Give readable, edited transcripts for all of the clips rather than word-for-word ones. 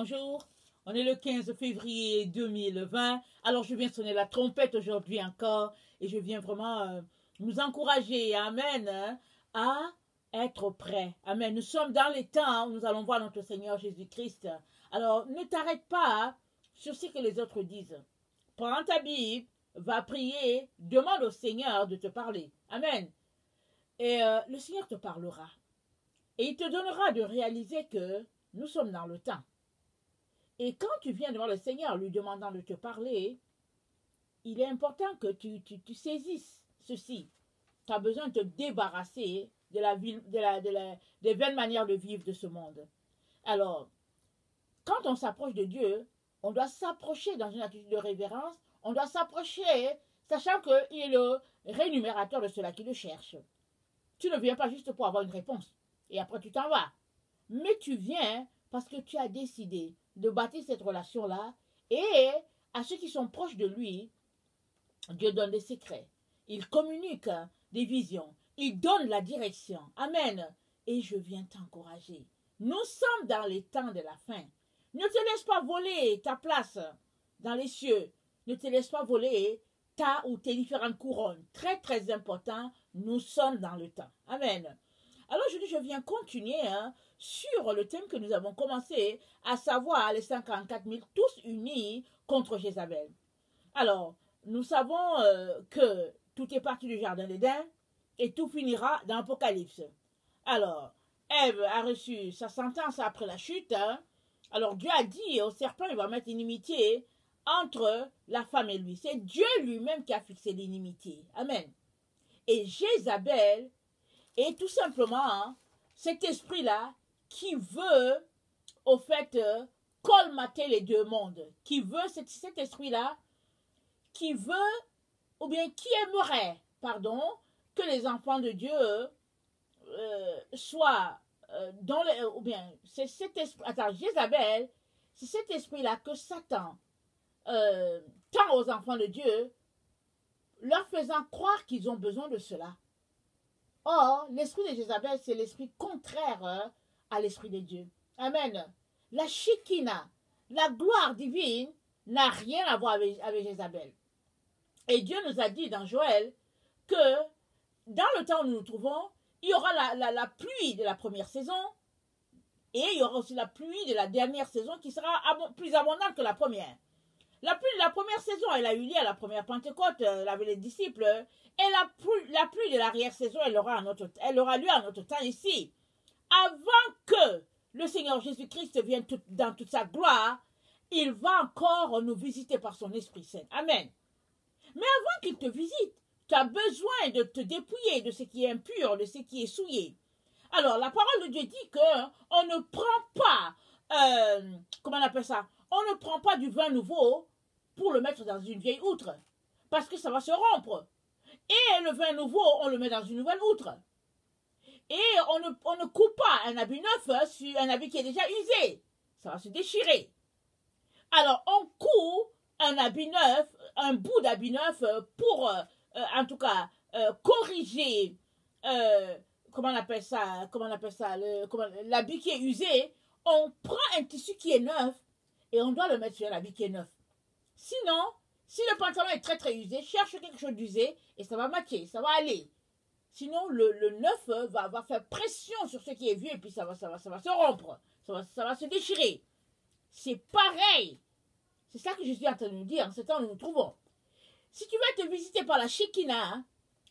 Bonjour, on est le 15 février 2020. Alors je viens sonner la trompette aujourd'hui encore et je viens vraiment nous encourager, amen, à être prêts. Amen. Nous sommes dans les temps où nous allons voir notre Seigneur Jésus-Christ. Alors ne t'arrête pas sur ce que les autres disent. Prends ta Bible, va prier, demande au Seigneur de te parler. Amen. Et le Seigneur te parlera. Et il te donnera de réaliser que nous sommes dans le temps. Et quand tu viens devant le Seigneur lui demandant de te parler, il est important que tu saisisses ceci. Tu as besoin de te débarrasser des vaines manières de vivre de ce monde. Alors, quand on s'approche de Dieu, on doit s'approcher dans une attitude de révérence. On doit s'approcher sachant qu'il est le rémunérateur de ceux-là qui le cherchent. Tu ne viens pas juste pour avoir une réponse et après tu t'en vas. Mais tu viens parce que tu as décidé de bâtir cette relation-là, et à ceux qui sont proches de lui, Dieu donne des secrets. Il communique des visions. Il donne la direction. Amen. Et je viens t'encourager. Nous sommes dans les temps de la fin. Ne te laisse pas voler ta place dans les cieux. Ne te laisse pas voler ta ou tes différentes couronnes. Très, très important, nous sommes dans le temps. Amen. Alors je viens continuer sur le thème que nous avons commencé, à savoir les 144 000 tous unis contre Jézabel. Alors, nous savons que tout est parti du jardin d'Éden et tout finira dans l'Apocalypse. Alors, Ève a reçu sa sentence après la chute. Alors Dieu a dit au serpent, il va mettre l'inimitié entre la femme et lui. C'est Dieu lui-même qui a fixé l'inimitié. Amen. Et Jézabel est tout simplement cet esprit-là qui veut, au fait, colmater les deux mondes. Qui veut, cet esprit-là, qui veut, ou bien qui aimerait, pardon, que les enfants de Dieu soient dans les, ou bien, c'est cet esprit, attends, Jézabel, c'est cet esprit-là que Satan tend aux enfants de Dieu, leur faisant croire qu'ils ont besoin de cela. Or, l'esprit de Jézabel, c'est l'esprit contraire à l'esprit de Dieu. Amen. La Shekinah, la gloire divine, n'a rien à voir avec Jézabel. Et Dieu nous a dit dans Joël que dans le temps où nous nous trouvons, il y aura la pluie de la première saison et il y aura aussi la pluie de la dernière saison qui sera plus abondante que la première. La pluie de la première saison, elle a eu lieu à la première Pentecôte, avec les disciples. Et la pluie de l'arrière-saison, elle aura lieu à notre temps ici. Avant que le Seigneur Jésus-Christ vienne dans toute sa gloire, il va encore nous visiter par son Esprit Saint. Amen. Mais avant qu'il te visite, tu as besoin de te dépouiller de ce qui est impur, de ce qui est souillé. Alors, la parole de Dieu dit qu'on ne prend pas, comment on appelle ça? On ne prend pas du vin nouveau pour le mettre dans une vieille outre, parce que ça va se rompre. Et le vin nouveau, on le met dans une nouvelle outre. Et on ne coupe pas un habit neuf sur un habit qui est déjà usé. Ça va se déchirer. Alors, on coupe un habit neuf, un bout d'habit neuf pour, en tout cas, corriger, comment on appelle ça, l'habit qui est usé. On prend un tissu qui est neuf et on doit le mettre sur un habit qui est neuf. Sinon, si le pantalon est très très usé, cherche quelque chose d'usé et ça va matcher, ça va aller. Sinon, le neuf va faire pression sur ce qui est vieux et puis ça va se rompre, ça va se déchirer. C'est pareil. C'est ça que je suis en train de nous dire en ce temps où nous nous trouvons. Si tu veux être visité par la Shekinah,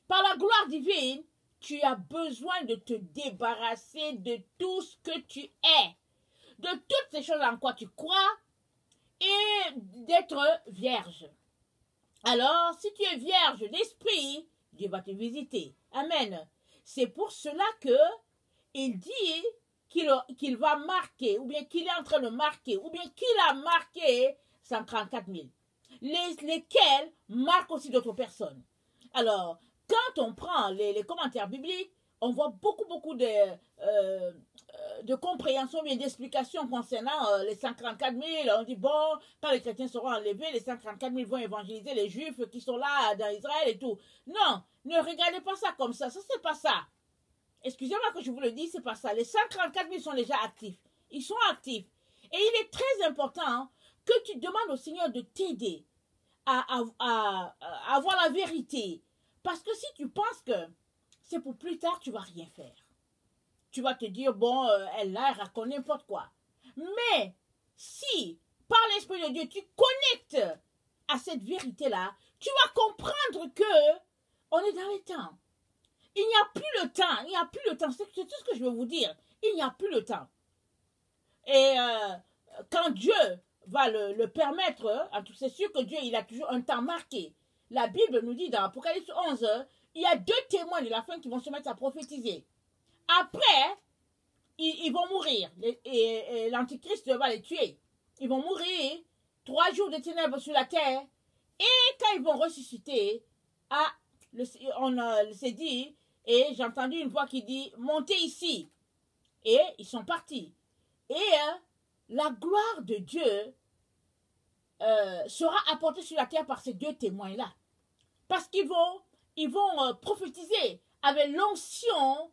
par la gloire divine, tu as besoin de te débarrasser de tout ce que tu es, de toutes ces choses en quoi tu crois et d'être vierge. Alors, si tu es vierge d'esprit, Dieu va te visiter. Amen. C'est pour cela que il dit qu'il va marquer, ou bien qu'il est en train de marquer, ou bien qu'il a marqué 134 000. Lesquels marquent aussi d'autres personnes. Alors, quand on prend les commentaires bibliques, on voit beaucoup de compréhension et d'explications concernant les 144 000. On dit, bon, quand les chrétiens seront enlevés, les 144 000 vont évangéliser les juifs qui sont là dans Israël et tout. Non, ne regardez pas ça comme ça. Ça, c'est pas ça. Excusez-moi que je vous le dise, c'est pas ça. Les 144 000 sont déjà actifs. Ils sont actifs. Et il est très important que tu demandes au Seigneur de t'aider à avoir la vérité. Parce que si tu penses que c'est pour plus tard, tu ne vas rien faire. Tu vas te dire, bon, elle raconte n'importe quoi. Mais si, par l'Esprit de Dieu, tu connectes à cette vérité-là, tu vas comprendre que on est dans les temps. Il n'y a plus le temps. Il n'y a plus le temps. C'est tout ce que je veux vous dire. Il n'y a plus le temps. Et quand Dieu va le permettre, c'est sûr que Dieu, il a toujours un temps marqué. La Bible nous dit dans Apocalypse 11, il y a 2 témoins de la fin qui vont se mettre à prophétiser. Après, ils vont mourir. Et l'Antichrist va les tuer. Ils vont mourir. 3 jours de ténèbres sur la terre. Et quand ils vont ressusciter, on s'est dit, et j'ai entendu une voix qui dit, montez ici. Et ils sont partis. Et la gloire de Dieu sera apportée sur la terre par ces 2 témoins-là. Parce qu'ils vont prophétiser avec l'onction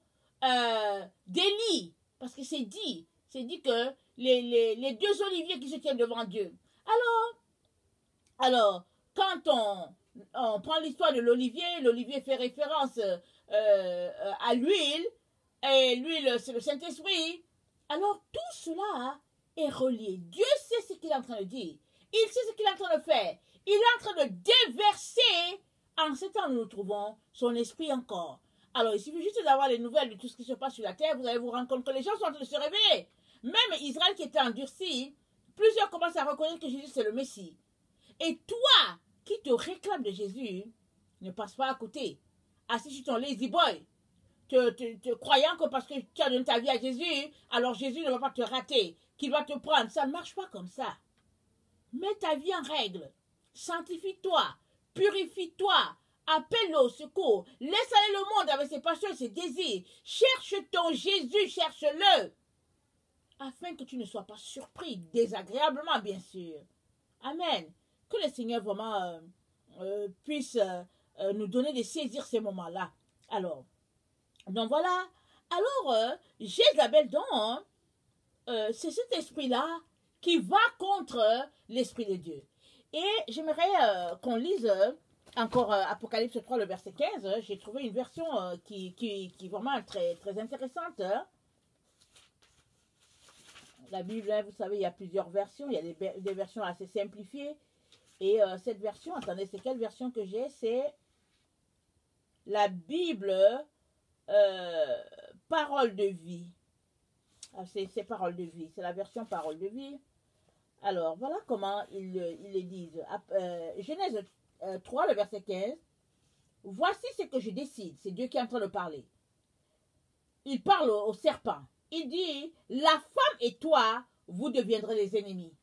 d'Élie. Parce que c'est dit que les 2 oliviers qui se tiennent devant Dieu. Alors quand on prend l'histoire de l'olivier fait référence à l'huile, et l'huile c'est le Saint-Esprit. Alors tout cela est relié. Dieu sait ce qu'il est en train de dire. Il sait ce qu'il est en train de faire. Il est en train de déverser, en ce temps où nous nous trouvons, son esprit encore. Alors il suffit juste d'avoir les nouvelles de tout ce qui se passe sur la terre, vous allez vous rendre compte que les gens sont en train de se réveiller. Même Israël qui était endurci, plusieurs commencent à reconnaître que Jésus c'est le Messie. Et toi qui te réclames de Jésus, ne passe pas à côté. Assis sur ton lazy boy, te croyant que parce que tu as donné ta vie à Jésus, alors Jésus ne va pas te rater, qu'il va te prendre. Ça ne marche pas comme ça. Mets ta vie en règle. Sanctifie-toi. Purifie-toi. Appelle-le au secours. Laisse aller le monde avec ses passions et ses désirs. Cherche ton Jésus, cherche-le. Afin que tu ne sois pas surpris, désagréablement bien sûr. Amen. Que le Seigneur vraiment puisse nous donner de saisir ces moments-là. Alors, donc voilà. Alors, Jézabel, donc, c'est cet esprit-là qui va contre l'esprit de Dieu. Et j'aimerais qu'on lise encore Apocalypse 3, le verset 15. J'ai trouvé une version qui est vraiment très, très intéressante. La Bible, vous savez, il y a plusieurs versions. Il y a des versions assez simplifiées. Et cette version, attendez, c'est quelle version que j'ai? C'est la Bible Parole de vie. C'est Parole de vie. C'est la version Parole de vie. Alors, voilà comment ils le disent. Genèse 3, le verset 15. Voici ce que je décide. C'est Dieu qui est en train de parler. Il parle au serpent. Il dit, la femme et toi, vous deviendrez des ennemis.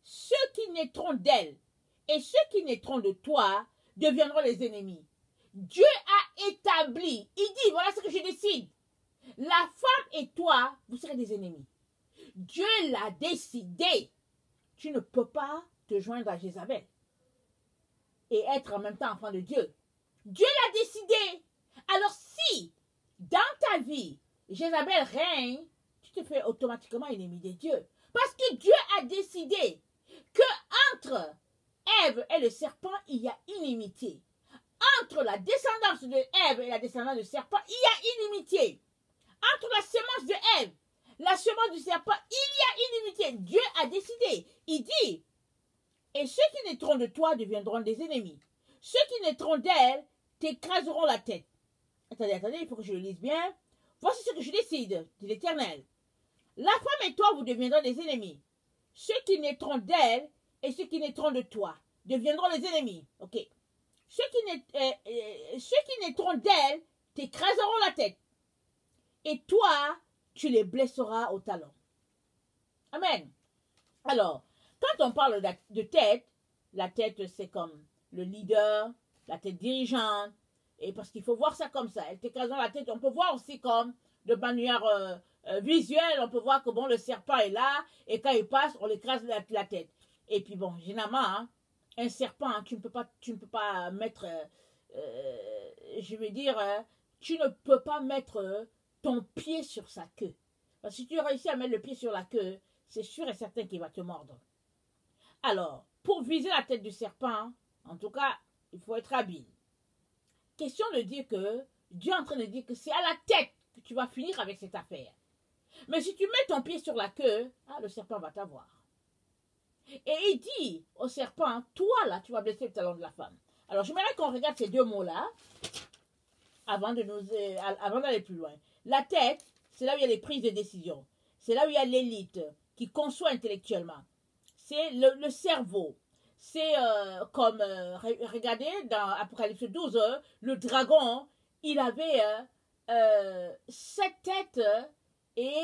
Ceux qui naîtront d'elle et ceux qui naîtront de toi deviendront les ennemis. Dieu a établi, il dit, voilà ce que je décide. La femme et toi, vous serez des ennemis. Dieu l'a décidé. Tu ne peux pas te joindre à Jézabel et être en même temps enfant de Dieu. Dieu l'a décidé. Alors si, dans ta vie, Jézabel règne, tu te fais automatiquement ennemi de Dieu. Parce que Dieu a décidé que entre Ève et le serpent, il y a inimitié. Entre la descendance de Ève et la descendance du serpent, il y a inimitié. Entre la semence de Ève, la semence du serpent, il y a inimitié. Dieu a décidé. Il dit, et ceux qui naîtront de toi deviendront des ennemis. Ceux qui naîtront d'elle t'écraseront la tête. Attendez, il faut que je le lise bien. Voici ce que je décide, dit l'Éternel. La femme et toi, vous deviendrez des ennemis. Ceux qui naîtront d'elle et ceux qui naîtront de toi deviendront les ennemis. Ok. Ceux qui naîtront d'elle t'écraseront la tête. Et toi, tu les blesseras au talon. Amen. Alors, quand on parle de tête, la tête c'est comme le leader, la tête dirigeante. Et parce qu'il faut voir ça comme ça. Elle t'écrase dans la tête. On peut voir aussi comme de manière visuelle. On peut voir que bon, le serpent est là. Et quand il passe, on l'écrase la tête. Et puis bon, généralement, hein, un serpent, hein, tu ne peux pas mettre, je veux dire, tu ne peux pas mettre ton pied sur sa queue. Parce que si tu réussis à mettre le pied sur la queue, c'est sûr et certain qu'il va te mordre. Alors, pour viser la tête du serpent, en tout cas, il faut être habile. Question de dire que Dieu est en train de dire que c'est à la tête que tu vas finir avec cette affaire. Mais si tu mets ton pied sur la queue, le serpent va t'avoir. Et il dit au serpent, toi là, tu vas blesser le talon de la femme. Alors, j'aimerais qu'on regarde ces deux mots-là avant d'aller plus loin. La tête, c'est là où il y a les prises de décision. C'est là où il y a l'élite qui conçoit intellectuellement. C'est le cerveau. C'est comme, regardez, dans Apocalypse 12, le dragon, il avait 7 têtes et,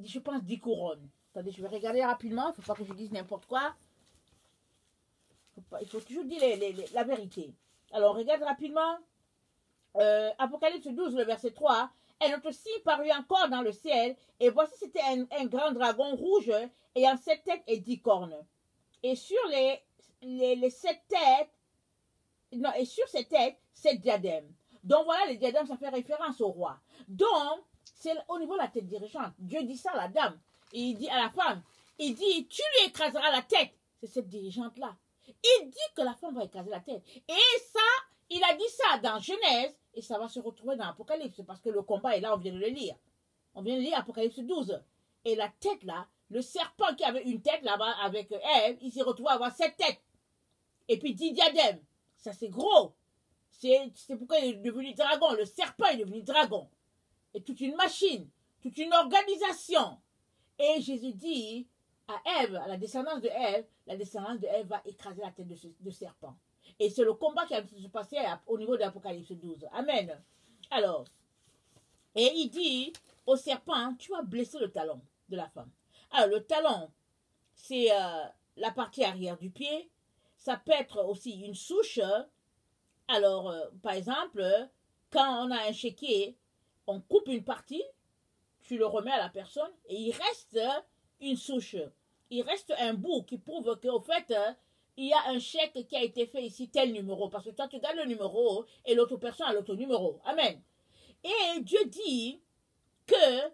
je pense, 10 couronnes. Attendez, je vais regarder rapidement, il ne faut pas que je dise n'importe quoi. Il faut toujours dire la vérité. Alors, on regarde rapidement. Apocalypse 12, le verset 3. Un autre signe parut encore dans le ciel, et voici c'était un grand dragon rouge, ayant 7 têtes et 10 cornes. Et sur les 7 têtes, non, et sur ces têtes, 7 diadèmes. Donc voilà, les diadèmes, ça fait référence au roi. Donc, c'est au niveau de la tête dirigeante. Dieu dit ça à la dame. Et il dit à la femme, il dit, tu lui écraseras la tête. C'est cette dirigeante-là. Il dit que la femme va écraser la tête. Et ça, il a dit ça dans Genèse, et ça va se retrouver dans Apocalypse, parce que le combat est là, on vient de le lire. On vient de lire Apocalypse 12. Et la tête là, le serpent qui avait une tête là-bas avec Ève, il s'est retrouvé à avoir 7 têtes. Et puis 10 diadèmes. Ça c'est gros. C'est pourquoi il est devenu dragon. Le serpent est devenu dragon. Et toute une machine, toute une organisation. Et Jésus dit à Ève, à la descendance de Ève, la descendance de Ève va écraser la tête de serpent. Et c'est le combat qui a se passé au niveau de l'Apocalypse 12. Amen. Alors, et il dit au serpent, tu vas blesser le talon de la femme. Alors, le talon, c'est la partie arrière du pied. Ça peut être aussi une souche. Alors, par exemple, quand on a un chéquier, on coupe une partie, tu le remets à la personne et il reste une souche. Il reste un bout qui prouve qu'au fait, il y a un chèque qui a été fait ici, tel numéro. Parce que toi, tu donnes le numéro et l'autre personne a l'autre numéro. Amen. Et Dieu dit que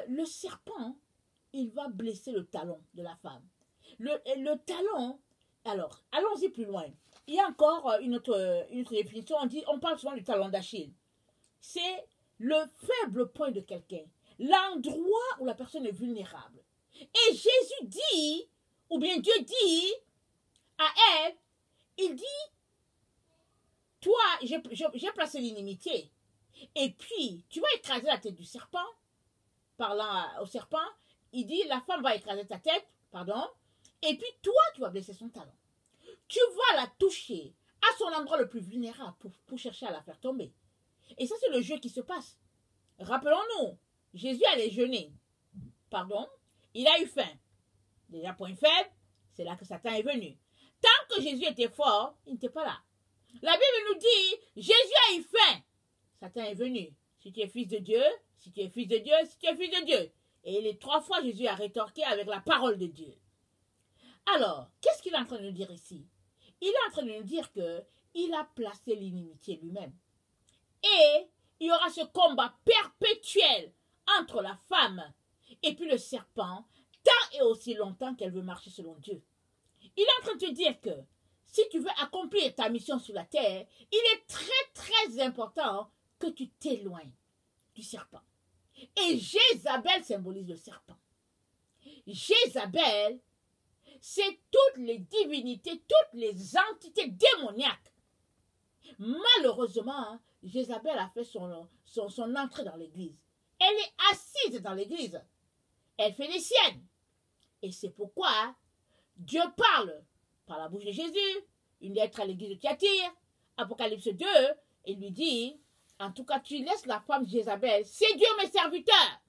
le serpent, il va blesser le talon de la femme. Le talon, alors, allons-y plus loin. Il y a encore une autre définition. On parle souvent du talon d'Achille. C'est le faible point de quelqu'un. L'endroit où la personne est vulnérable. Et Jésus dit, ou bien Dieu dit à Ève, il dit, toi, j'ai placé l'inimitié. Et puis, tu vas écraser la tête du serpent. Parlant au serpent, il dit, la femme va écraser ta tête, pardon. Et puis, toi, tu vas blesser son talon. Tu vas la toucher à son endroit le plus vulnérable pour chercher à la faire tomber. Et ça, c'est le jeu qui se passe. Rappelons-nous, Jésus allait jeûner. Pardon, il a eu faim. Déjà, point faible, c'est là que Satan est venu. Tant que Jésus était fort, il n'était pas là. La Bible nous dit, Jésus a eu faim. Satan est venu. Si tu es fils de Dieu, si tu es fils de Dieu, si tu es fils de Dieu. Et les 3 fois, Jésus a rétorqué avec la parole de Dieu. Alors, qu'est-ce qu'il est en train de nous dire ici? Il est en train de nous dire qu'il a placé l'inimitié lui-même. Et il y aura ce combat perpétuel entre la femme et puis le serpent, tant et aussi longtemps qu'elle veut marcher selon Dieu. Il est en train de te dire que si tu veux accomplir ta mission sur la terre, il est très très important que tu t'éloignes du serpent. Et Jézabel symbolise le serpent. Jézabel, c'est toutes les divinités, toutes les entités démoniaques. Malheureusement, Jézabel a fait son entrée dans l'église. Elle est assise dans l'église. Elle fait les siennes. Et c'est pourquoi Dieu parle par la bouche de Jésus, une lettre à l'église de Thyatire, Apocalypse 2, et lui dit, en tout cas, tu laisses la femme Jézabel séduire mes serviteurs.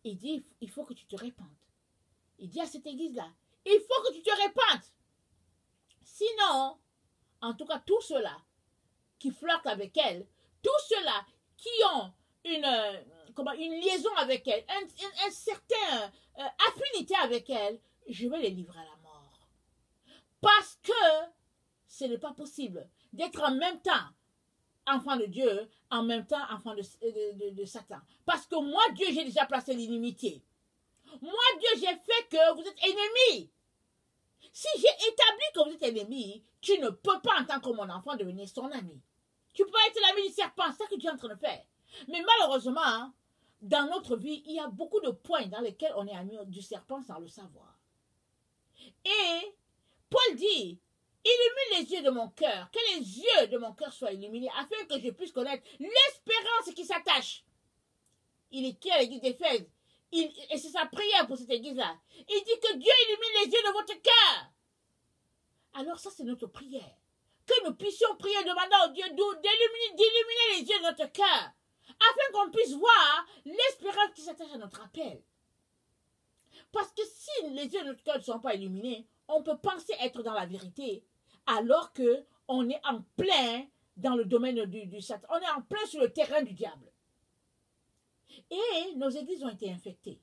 Il dit, il faut que tu te répandes. Il dit à cette église-là, il faut que tu te répandes. Sinon, en tout cas, tous ceux-là qui flirtent avec elle, tous ceux-là qui ont une liaison avec elle, un certain affinité avec elle, je vais les livrer à la mort. Parce que ce n'est pas possible d'être en même temps enfant de Dieu, en même temps enfant de Satan. Parce que moi, Dieu, j'ai déjà placé l'inimitié. Moi, Dieu, j'ai fait que vous êtes ennemis. Si j'ai établi que vous êtes ennemis, tu ne peux pas, en tant que mon enfant, devenir son ami. Tu peux être l'ami du serpent, c'est ça que tu es en train de faire. Mais malheureusement, dans notre vie, il y a beaucoup de points dans lesquels on est ami du serpent sans le savoir. Et Paul dit, illumine les yeux de mon cœur, que les yeux de mon cœur soient illuminés, afin que je puisse connaître l'espérance qui s'attache. Il écrit à l'église d'Éphèse, et c'est sa prière pour cette église-là. Il dit que Dieu illumine les yeux de votre cœur. Alors ça, c'est notre prière. Que nous puissions prier, demandant au Dieu d'illuminer les yeux de notre cœur, afin qu'on puisse voir l'espérance qui s'attache à notre appel. Parce que si les yeux de notre cœur ne sont pas illuminés, on peut penser être dans la vérité, alors qu'on est en plein dans le domaine du Satan. On est en plein sur le terrain du diable. Et nos églises ont été infectées.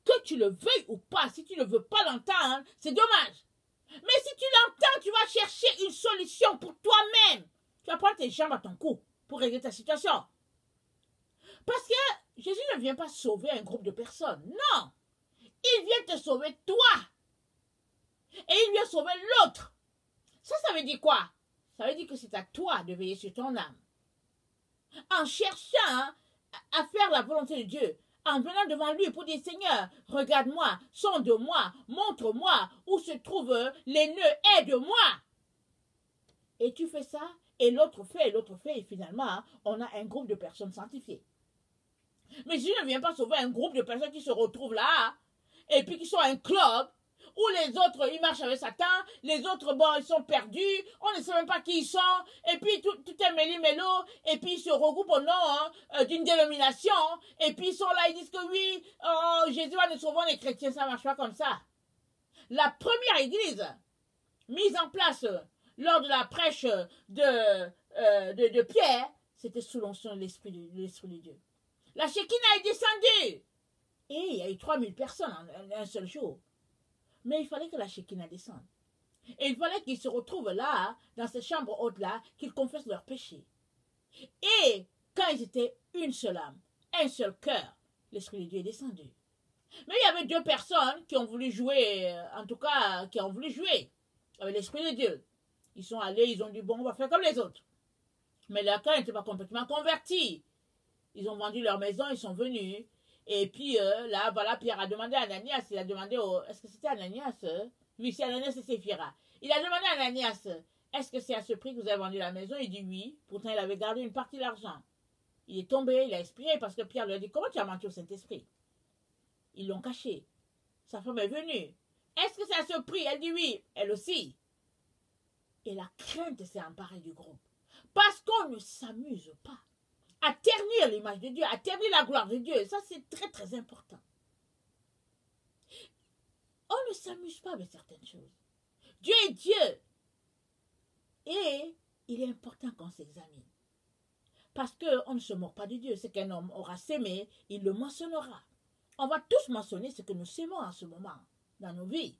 Que tu le veuilles ou pas, si tu ne veux pas l'entendre, c'est dommage. Mais si tu l'entends, tu vas chercher une solution pour toi-même. Tu vas prendre tes jambes à ton cou pour régler ta situation. Parce que Jésus ne vient pas sauver un groupe de personnes. Non. Il vient te sauver toi. Et il vient sauver l'autre. Ça veut dire quoi? Ça veut dire que c'est à toi de veiller sur ton âme. En cherchant à faire la volonté de Dieu, en venant devant lui pour dire, Seigneur, regarde-moi, sonde-moi, montre-moi où se trouvent les nœuds, aide-moi. Et tu fais ça, et l'autre fait, et finalement, on a un groupe de personnes sanctifiées. Mais Jésus ne vient pas sauver un groupe de personnes qui se retrouvent là, et puis qui sont un club, où les autres, ils marchent avec Satan, les autres, bon, ils sont perdus, on ne sait même pas qui ils sont, et puis tout est méli-mélo, et puis ils se regroupent au nom d'une dénomination, et puis ils sont là, ils disent que oui, Jésus va nous sauver les chrétiens, ça ne marche pas comme ça. La première église mise en place lors de la prêche de Pierre, c'était sous l'onction de l'Esprit de Dieu. La Shekinah est descendue, et il y a eu 3000 personnes en un seul jour. Mais il fallait que la Shekinah descende. Et il fallait qu'ils se retrouvent là, dans ces chambres hautes-là, qu'ils confessent leurs péchés. Et quand ils étaient une seule âme, un seul cœur, l'Esprit de Dieu est descendu. Mais il y avait deux personnes qui ont voulu jouer, en tout cas, qui ont voulu jouer avec l'Esprit de Dieu. Ils sont allés, ils ont dit, bon, on va faire comme les autres. Mais leur cœur n'était pas complètement converti. Ils ont vendu leur maison, ils sont venus. Et puis là, voilà, Pierre a demandé à Ananias, il a demandé est-ce que c'était Ananias? Oui, c'est Ananias et Séphira. Il a demandé à Ananias, est-ce que c'est à ce prix que vous avez vendu la maison? Il dit oui, pourtant il avait gardé une partie de l'argent. Il est tombé, il a expiré parce que Pierre lui a dit, comment tu as menti au Saint-Esprit? Ils l'ont caché. Sa femme est venue. Est-ce que c'est à ce prix? Elle dit oui, elle aussi. Et la crainte s'est emparée du groupe. Parce qu'on ne s'amuse pas à ternir l'image de Dieu, à ternir la gloire de Dieu. Ça, c'est très, très important. On ne s'amuse pas avec certaines choses. Dieu est Dieu. Et il est important qu'on s'examine. Parce qu'on ne se moque pas de Dieu. Ce qu'un homme aura sémé, il le mentionnera. On va tous mentionner ce que nous sémons en ce moment dans nos vies.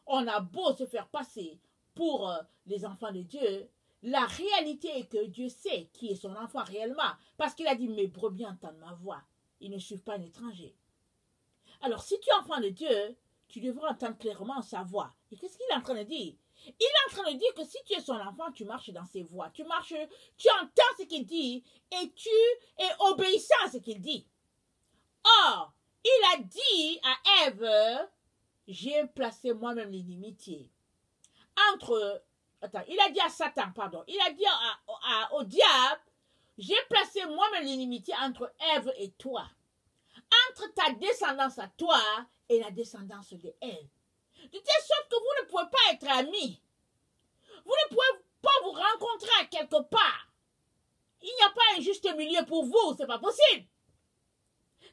On a beau se faire passer pour les enfants de Dieu, la réalité est que Dieu sait qui est son enfant réellement. Parce qu'il a dit, mes brebis entendent ma voix. Ils ne suivent pas un étranger. Alors, si tu es enfant de Dieu, tu devras entendre clairement sa voix. Et qu'est-ce qu'il est en train de dire? Il est en train de dire que si tu es son enfant, tu marches dans ses voies. Tu entends ce qu'il dit et tu es obéissant à ce qu'il dit. Or, il a dit à Ève, j'ai placé moi-même l'inimitié entre... Attends, il a dit à Satan, pardon, il a dit au diable, j'ai placé moi-même l'inimitié entre Ève et toi, entre ta descendance à toi et la descendance de Ève. De telle sorte que vous ne pouvez pas être amis. Vous ne pouvez pas vous rencontrer à quelque part. Il n'y a pas un juste milieu pour vous, c'est pas possible.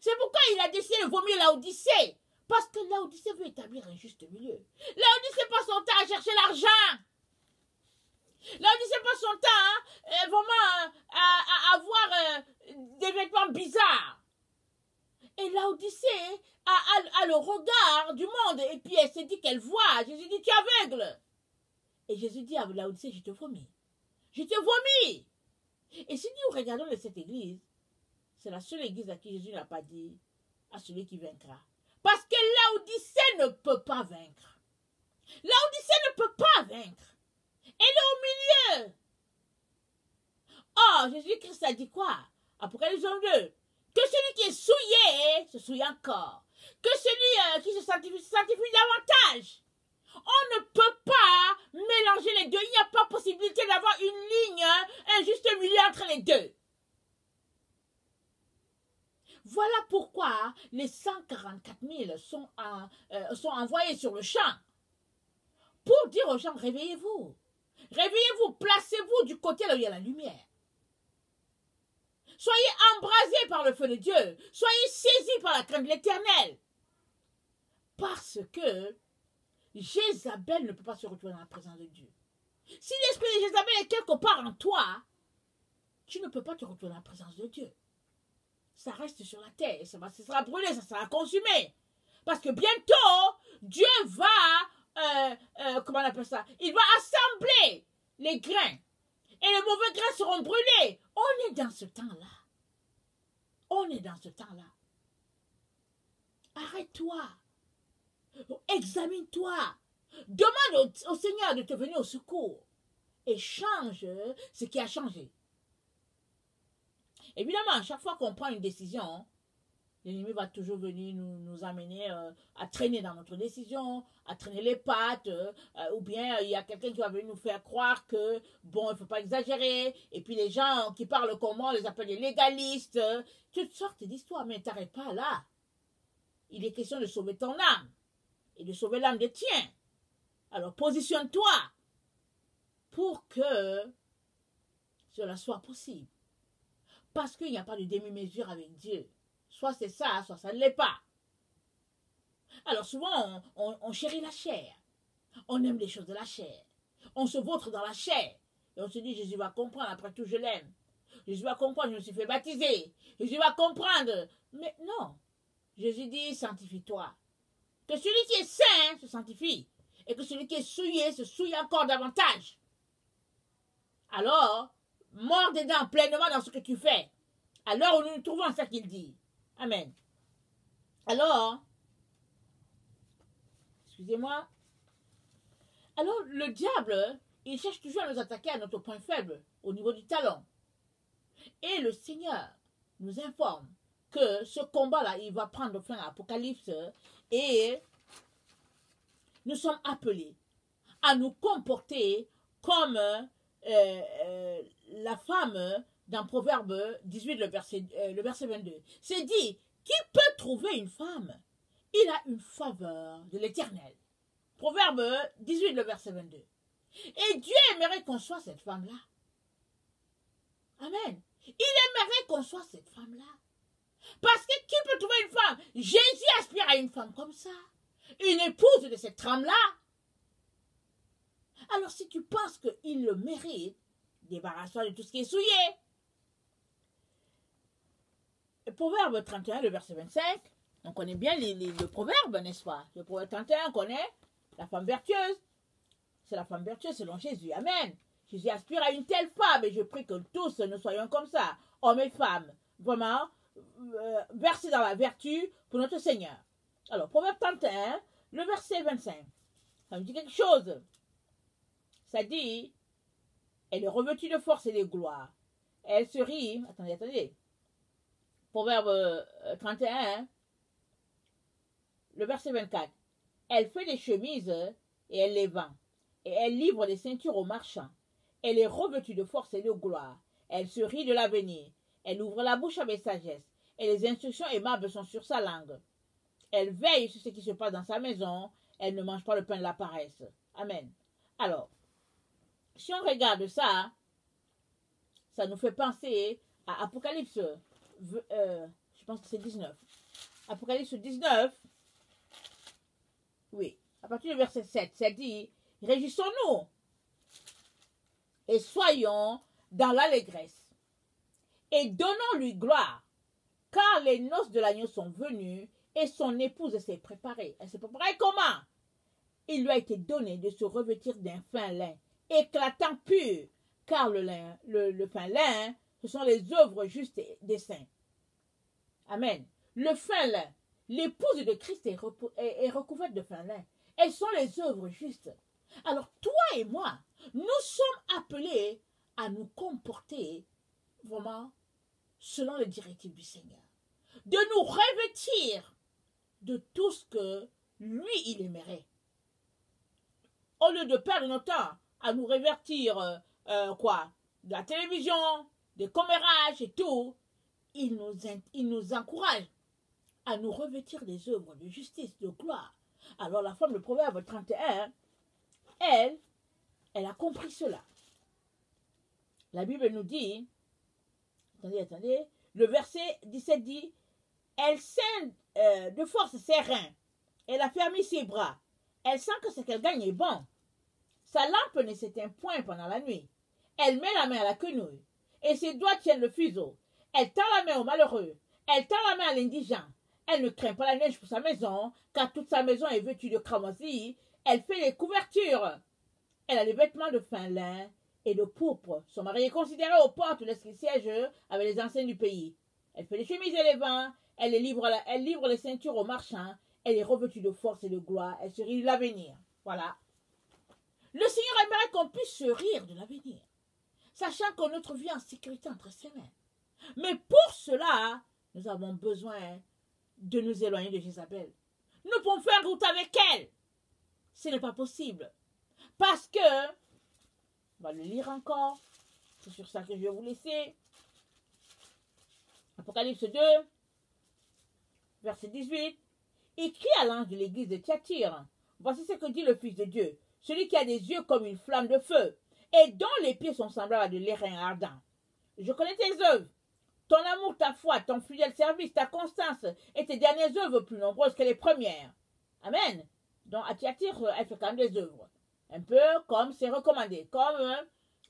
C'est pourquoi il a décidé de vomir Laodicée. Parce que Laodicée veut établir un juste milieu. Laodicée passe son temps à chercher l'argent. Laodicée passe son temps vraiment à avoir des vêtements bizarres. Et Laodicée a le regard du monde. Et puis elle s'est dit qu'elle voit. Jésus dit, tu es aveugle. Et Jésus dit à Laodicée, je te vomis. Je te vomis. Et si nous regardons cette église, c'est la seule église à qui Jésus n'a pas dit à celui qui vaincra, Parce que Laodicée ne peut pas vaincre. Laodicée ne peut pas vaincre. Elle est au milieu. Oh, Jésus-Christ a dit quoi? Apocalypse 2. Que celui qui est souillé se souille encore. Que celui qui se sanctifie davantage. On ne peut pas mélanger les deux. Il n'y a pas possibilité d'avoir une ligne, un juste milieu entre les deux. Voilà pourquoi les 144 000 sont envoyés sur le champ pour dire aux gens, réveillez-vous. Réveillez-vous, placez-vous du côté là où il y a la lumière. Soyez embrasés par le feu de Dieu. Soyez saisis par la crainte de l'Éternel. Parce que Jézabel ne peut pas se retrouver dans la présence de Dieu. Si l'esprit de Jézabel est quelque part en toi, tu ne peux pas te retrouver dans la présence de Dieu. Ça reste sur la terre, ça sera brûlé, ça sera consumé. Parce que bientôt, Dieu va, comment on appelle ça? Il va assembler les grains. Et les mauvais grains seront brûlés. On est dans ce temps-là. On est dans ce temps-là. Arrête-toi. Examine-toi. Demande au Seigneur de te venir au secours. Et change ce qui a changé. Évidemment, à chaque fois qu'on prend une décision, l'ennemi va toujours venir nous amener à traîner dans notre décision, à traîner les pattes, ou bien il y a quelqu'un qui va venir nous faire croire que, bon, il ne faut pas exagérer, et puis les gens qui parlent comme moi, on les appelle les légalistes, toutes sortes d'histoires, mais t'arrêtes pas là. Il est question de sauver ton âme, et de sauver l'âme des tiens. Alors positionne-toi pour que cela soit possible. Parce qu'il n'y a pas de demi-mesure avec Dieu. Soit c'est ça, soit ça ne l'est pas. Alors souvent, on chérit la chair. On aime les choses de la chair. On se vautre dans la chair. Et on se dit, Jésus va comprendre, après tout, je l'aime. Jésus va comprendre, je me suis fait baptiser. Jésus va comprendre. Mais non. Jésus dit, sanctifie-toi. Que celui qui est saint se sanctifie. Et que celui qui est souillé se souille encore davantage. Alors, mors dedans pleinement dans ce que tu fais. À l'heure où nous nous trouvons, c'est ça qu'il dit. Amen. Alors, excusez-moi. Alors, le diable, il cherche toujours à nous attaquer à notre point faible, au niveau du talon. Et le Seigneur nous informe que ce combat-là, il va prendre fin à l'Apocalypse et nous sommes appelés à nous comporter comme la femme dans Proverbe 18, le verset 22. C'est dit, qui peut trouver une femme? Il a une faveur de l'Éternel. Proverbe 18, le verset 22. Et Dieu aimerait qu'on soit cette femme-là. Amen. Il aimerait qu'on soit cette femme-là. Parce que qui peut trouver une femme? Jésus aspire à une femme comme ça. Une épouse de cette trame-là. Alors si tu penses qu'il le mérite, débarrasse-toi de tout ce qui est souillé. Le Proverbe 31, le verset 25, on connaît bien le proverbe, n'est-ce pas? Le Proverbe 31, on connaît la femme vertueuse. C'est la femme vertueuse selon Jésus. Amen. Jésus aspire à une telle femme et je prie que tous nous soyons comme ça, hommes et femmes, vraiment versés dans la vertu pour notre Seigneur. Alors, Proverbe 31, le verset 25, ça me dit quelque chose. Ça dit, elle est revêtue de force et de gloire. Elle se rit, attendez. Proverbe 31, le verset 24. Elle fait des chemises et elle les vend. Et elle livre des ceintures aux marchands. Elle est revêtue de force et de gloire. Elle se rit de l'avenir. Elle ouvre la bouche avec sagesse. Et les instructions aimables sont sur sa langue. Elle veille sur ce qui se passe dans sa maison. Elle ne mange pas le pain de la paresse. Amen. Alors, si on regarde ça, ça nous fait penser à Apocalypse, je pense que c'est 19. Apocalypse 19, oui, à partir du verset 7, ça dit, réjouissons-nous et soyons dans l'allégresse et donnons-lui gloire, car les noces de l'agneau sont venues et son épouse s'est préparée. Elle s'est préparée comment? Il lui a été donné de se revêtir d'un fin lin éclatant pur, car le fin lin, ce sont les œuvres justes des saints. Amen. Le fin lin, l'épouse de Christ est recouverte de fin lin. Elles sont les œuvres justes. Alors toi et moi, nous sommes appelés à nous comporter vraiment selon les directives du Seigneur. De nous revêtir de tout ce que lui, il aimerait. Au lieu de perdre notre temps à nous revêtir de la télévision, des commérages et tout, il nous encourage à nous revêtir des œuvres de justice, de gloire. Alors la femme de Proverbe 31, elle a compris cela. La Bible nous dit, attendez, le verset 17 dit, elle scinde de force ses reins, elle a fermé ses bras, elle sent que ce qu'elle gagne est bon. Sa lampe ne s'éteint point pendant la nuit. Elle met la main à la quenouille, et ses doigts tiennent le fuseau. Elle tend la main au malheureux, elle tend la main à l'indigent. Elle ne craint pas la neige pour sa maison, car toute sa maison est vêtue de cramoisie. Elle fait les couvertures. Elle a les vêtements de fin lin et de pourpre. Son mari est considéré aux portes lorsqu'il siège avec les anciens du pays. Elle fait les chemises et les vents. Elle livre les ceintures aux marchands. Elle est revêtue de force et de gloire. Elle se rit de l'avenir. Voilà. Le Seigneur aimerait qu'on puisse se rire de l'avenir, sachant que notre vie est en sécurité entre ses mains. Mais pour cela, nous avons besoin de nous éloigner de Jézabel. Nous pouvons faire route avec elle. Ce n'est pas possible. Parce que, on va le lire encore, c'est sur ça que je vais vous laisser. Apocalypse 2, verset 18. Écrit à l'ange de l'église de Thyatire, voici ce que dit le Fils de Dieu, celui qui a des yeux comme une flamme de feu, et dont les pieds sont semblables à de l'airain ardent. Je connais tes œuvres, ton amour, ta foi, ton fidèle service, ta constance, et tes dernières œuvres plus nombreuses que les premières. Amen. Donc à Thyatire, elle fait quand même des œuvres. Un peu comme c'est recommandé. Comme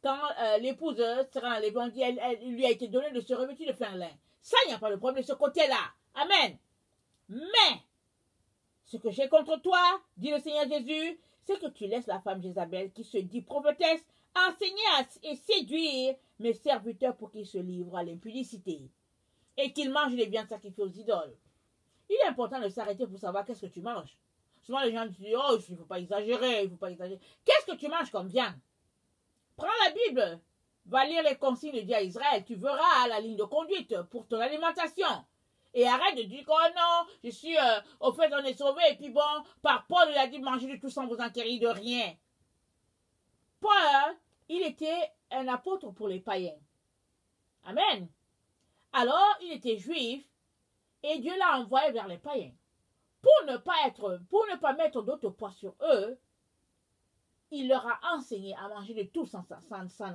quand l'épouse sera enlevée, il lui a été donné de se revêtir de fin lin. Ça, il n'y a pas de problème de ce côté-là. Amen. Mais, ce que j'ai contre toi, dit le Seigneur Jésus, c'est que tu laisses la femme Jézabel qui se dit prophétesse enseigner et séduire mes serviteurs pour qu'ils se livrent à l'impudicité et qu'ils mangent les viandes sacrifiées aux idoles. Il est important de s'arrêter pour savoir qu'est-ce que tu manges. Souvent les gens disent, oh, il ne faut pas exagérer, il ne faut pas exagérer. Qu'est-ce que tu manges comme viande? Prends la Bible, va lire les consignes de Dieu à Israël, tu verras la ligne de conduite pour ton alimentation. Et arrête de dire, oh non, je suis, au fait, on est sauvé, et puis bon, par Paul, il a dit, mangez de tout sans vous enquérir de rien. Paul, il était un apôtre pour les païens. Amen. Alors, il était juif, et Dieu l'a envoyé vers les païens. Pour ne pas mettre d'autres poids sur eux, il leur a enseigné à manger de tout sans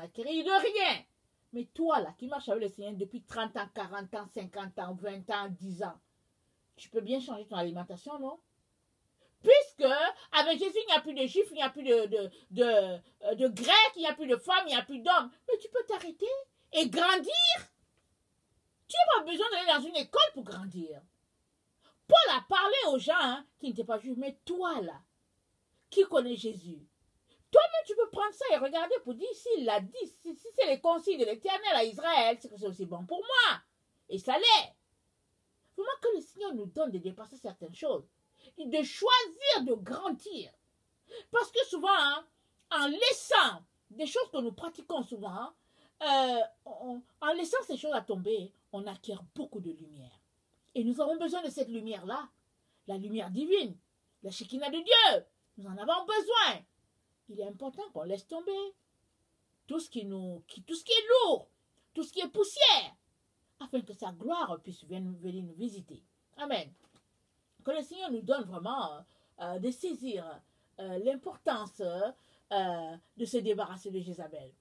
acquérir de rien. Mais toi, là, qui marches avec le Seigneur depuis 30 ans, 40 ans, 50 ans, 20 ans, 10 ans, tu peux bien changer ton alimentation, non? Puisque, avec Jésus, il n'y a plus de juifs, il n'y a plus de grecs, il n'y a plus de femmes, il n'y a plus d'hommes. Mais tu peux t'arrêter et grandir. Tu n'as pas besoin d'aller dans une école pour grandir. Paul a parlé aux gens qui n'étaient pas juifs, mais toi, là, qui connais Jésus, toi-même, tu peux prendre ça et regarder pour dire s'il l'a dit, si c'est les consignes de l'Éternel à Israël, c'est que c'est aussi bon pour moi. Et ça l'est. Vraiment que le Seigneur nous donne de dépasser certaines choses et de choisir de grandir. Parce que souvent, en laissant des choses que nous pratiquons souvent, en laissant ces choses à tomber, on acquiert beaucoup de lumière. Et nous avons besoin de cette lumière-là, la lumière divine, la Shekinah de Dieu. Nous en avons besoin. Il est important qu'on laisse tomber tout ce qui est lourd, tout ce qui est poussière, afin que sa gloire puisse venir nous visiter. Amen. Que le Seigneur nous donne vraiment de saisir l'importance de se débarrasser de Jézabel.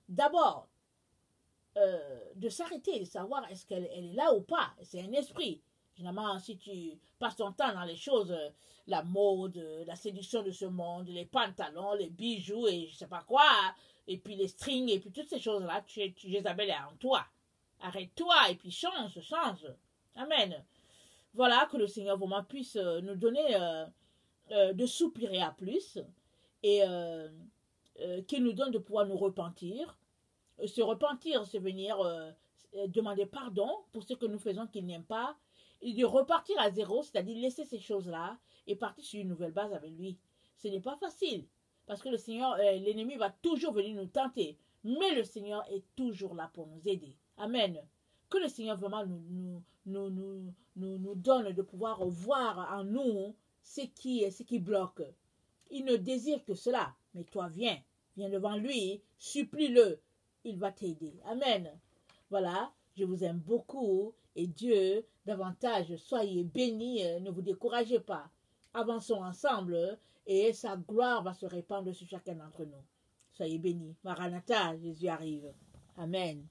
D'abord, de s'arrêter et de savoir est-ce qu'elle est là ou pas. C'est un esprit. Généralement, si tu passes ton temps dans les choses, la mode, la séduction de ce monde, les pantalons, les bijoux et je sais pas quoi, et puis les strings et puis toutes ces choses-là, Jézabel est en toi. Arrête-toi et puis change. Amen. Voilà, que le Seigneur vraiment puisse nous donner de soupirer à plus et qu'il nous donne de pouvoir nous repentir. Se repentir, c'est venir demander pardon pour ce que nous faisons qu'il n'aime pas. Il dit repartir à zéro, c'est-à-dire laisser ces choses-là et partir sur une nouvelle base avec lui. Ce n'est pas facile. Parce que le Seigneur, l'ennemi va toujours venir nous tenter. Mais le Seigneur est toujours là pour nous aider. Amen. Que le Seigneur vraiment nous donne de pouvoir voir en nous ce qui bloque. Il ne désire que cela. Mais toi, viens devant lui, supplie-le. Il va t'aider. Amen. Voilà, je vous aime beaucoup et Dieu davantage. Soyez bénis, ne vous découragez pas. Avançons ensemble et sa gloire va se répandre sur chacun d'entre nous. Soyez bénis. Maranatha, Jésus arrive. Amen.